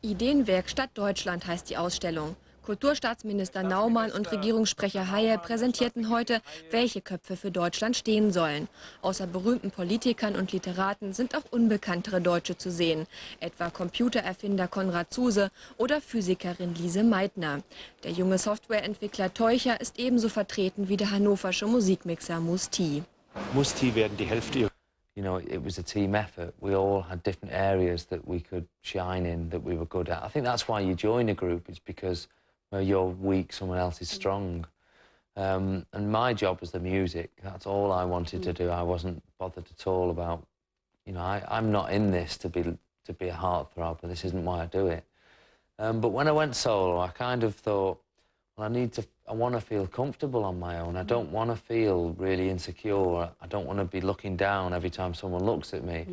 Ideenwerkstatt Deutschland heißt die Ausstellung. Kulturstaatsminister Naumann und Regierungssprecher Haye präsentierten heute, welche Köpfe für Deutschland stehen sollen. Außer berühmten Politikern und Literaten sind auch unbekanntere Deutsche zu sehen, etwa Computererfinder Konrad Zuse oder Physikerin Lise Meitner. Der junge Softwareentwickler Teucher ist ebenso vertreten wie der hannoversche Musikmixer Musti. Musti werden die Hälfte. You know, it was a team effort. We all had different areas that we could shine in, that we were good at. I think that's why you join a group. It's because where you're weak, someone else is strong. And my job was the music. That's all I wanted to do. I wasn't bothered at all about, you know, I'm not in this to be a heartthrob, and this isn't why I do it. But when I went solo, I kind of thought, well, I want to feel comfortable on my own. I don't want to feel really insecure. I don't want to be looking down every time someone looks at me.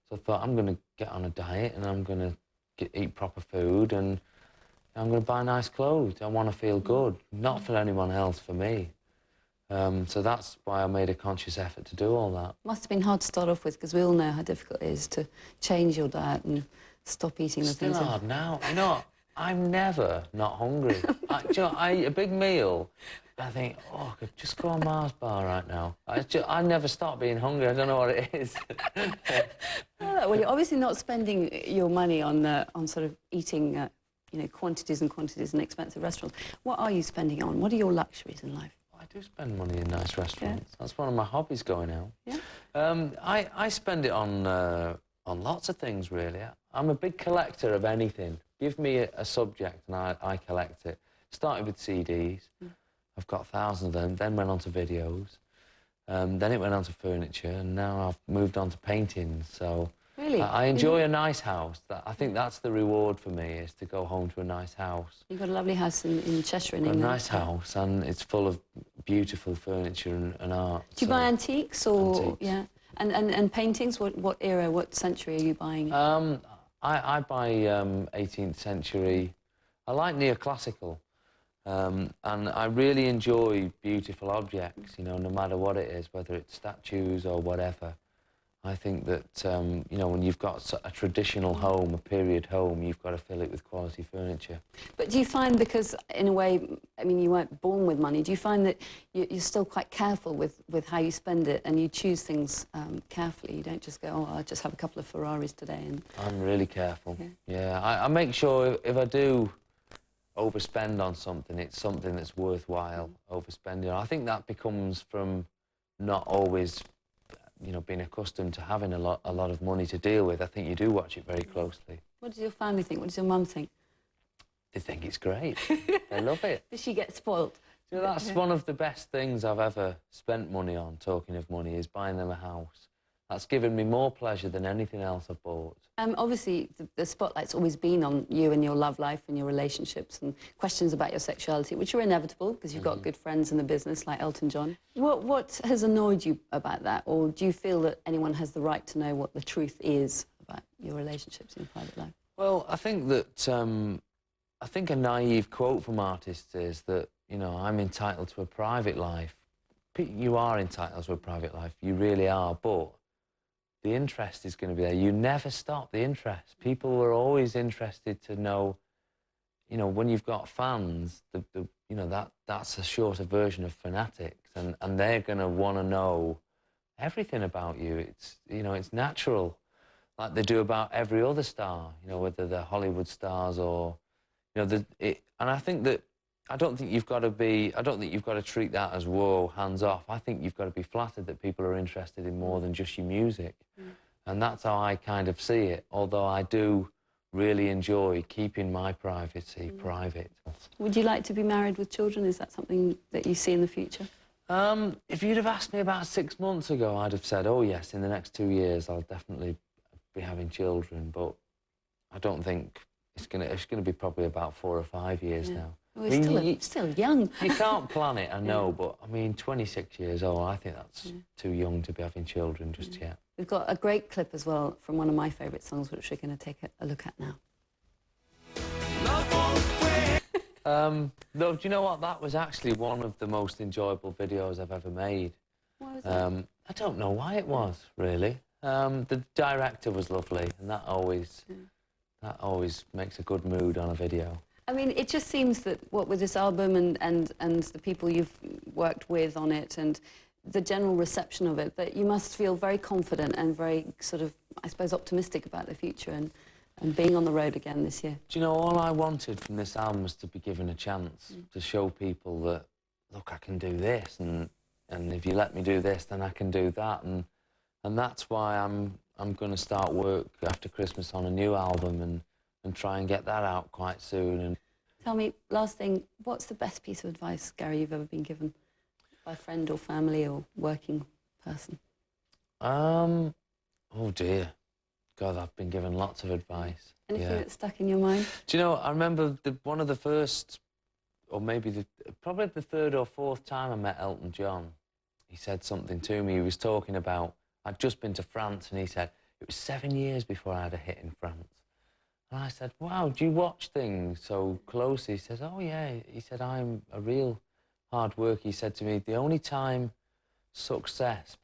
So I thought, I'm going to get on a diet and I'm going to eat proper food and I'm going to buy nice clothes. I want to feel good, not for anyone else, for me. So that's why I made a conscious effort to do all that. Must have been hard to start off with, because we all know how difficult it is to change your diet and stop eating the things. It's still hard now. You know, I'm never not hungry. Do you know, a big meal, I think, oh, I could just go on Mars bar right now. I never stop being hungry. I don't know what it is. Well, you're obviously not spending your money on sort of eating, you know, quantities and quantities in expensive restaurants. What are you spending on? What are your luxuries in life? I do spend money in nice restaurants. Yeah. That's one of my hobbies, going out. Yeah. I spend it on lots of things, really. I'm a big collector of anything. Give me a subject and I collect it. Started with CDs. I've got thousands of them. Then went on to videos. Then it went on to furniture, and now I've moved on to paintings. So really, I enjoy a nice house. I think that's the reward for me, is to go home to a nice house. You've got a lovely house in Cheshire, in England. England. A nice house, and it's full of beautiful furniture and art. Do you buy antiques or antiques. Yeah? And paintings? What era? What century are you buying? I buy 18th century. I like neoclassical, and I really enjoy beautiful objects, you know, no matter what it is, whether it's statues or whatever. I think that, you know, when you've got a traditional home, a period home, you've got to fill it with quality furniture. But do you find, because in a way, I mean, you weren't born with money, do you find that you're still quite careful with how you spend it, and you choose things carefully? You don't just go, oh, I'll just have a couple of Ferraris today. And I'm really careful. Yeah, I make sure if I do overspend on something, it's something that's worthwhile overspending. I think that becomes from not always, you know, being accustomed to having a lot of money to deal with. I think you do watch it very closely. What does your family think? What does your mum think? They think it's great. They love it. Does she get spoilt? You know, that's one of the best things I've ever spent money on, talking of money, is buying them a house. That's given me more pleasure than anything else I've bought. Obviously, the spotlight's always been on you and your love life and your relationships and questions about your sexuality, which are inevitable because you've got good friends in the business like Elton John. What has annoyed you about that? Or do you feel that anyone has the right to know what the truth is about your relationships in your private life? Well, I think that, I think a naive quote from artists is that, you know, I'm entitled to a private life. You are entitled to a private life, you really are, but the interest is going to be there. You never stop the interest. People are always interested to know, you know, when you've got fans, you know, that's a shorter version of fanatics, and they're going to want to know everything about you. It's, you know, it's natural, like they do about every other star, you know, whether they're Hollywood stars or, you know, and I think that, I don't think you've got to treat that as, whoa, hands off. I think you've got to be flattered that people are interested in more than just your music. And that's how I kind of see it, although I do really enjoy keeping my privacy private. Would you like to be married with children? Is that something that you see in the future? If you'd have asked me about 6 months ago, I'd have said, oh yes, in the next 2 years I'll definitely be having children, but I don't think it's gonna be probably about 4 or 5 years now. Well, it's still young. You can't plan it, I know, but I mean, 26 years old, I think that's too young to be having children just yet. We've got a great clip as well from one of my favourite songs, which we're going to take a look at now. No, do you know what? That was actually one of the most enjoyable videos I've ever made. Why was that? I don't know why it was, really. The director was lovely, and that always That always makes a good mood on a video. I mean, it just seems that, what with this album and the people you've worked with on it and the general reception of it, that you must feel very confident and very sort of, I suppose, optimistic about the future and being on the road again this year. Do you know, all I wanted from this album was to be given a chance to show people that, look, I can do this, and if you let me do this, then I can do that, and that's why I'm going to start work after Christmas on a new album and try and get that out quite soon. And tell me, last thing, what's the best piece of advice, Gary, you've ever been given by a friend or family or working person? Oh dear, God, I've been given lots of advice. Anything that's stuck in your mind? Do you know, I remember one of the first, or maybe probably the third or fourth time I met Elton John. He said something to me. He was talking about, I'd just been to France, and he said, it was 7 years before I had a hit in France. And I said, wow, do you watch things so closely? He says, oh yeah. He said, I'm a real hard worker. He said to me, the only time success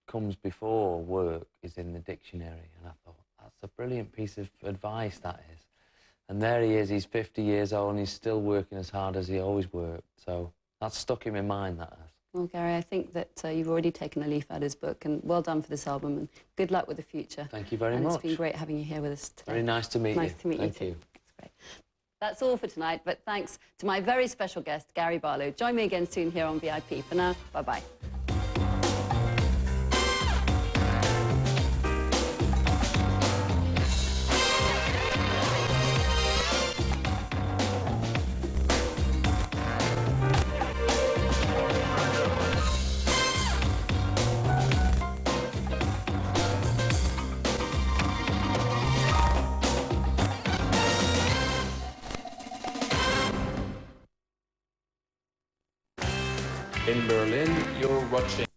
comes before work is in the dictionary. And I thought, that's a brilliant piece of advice, that is. And there he is, he's 50 years old, and he's still working as hard as he always worked. So that's stuck in my mind, that has. Well, Gary, I think that you've already taken a leaf out of his book, and well done for this album, and good luck with the future. Thank you very much. much. It's been great having you here with us today. Very nice to meet you. Nice to meet you too. Thank you. That's great. That's all for tonight, but thanks to my very special guest, Gary Barlow. Join me again soon here on VIP. For now, bye-bye. In Berlin, you're watching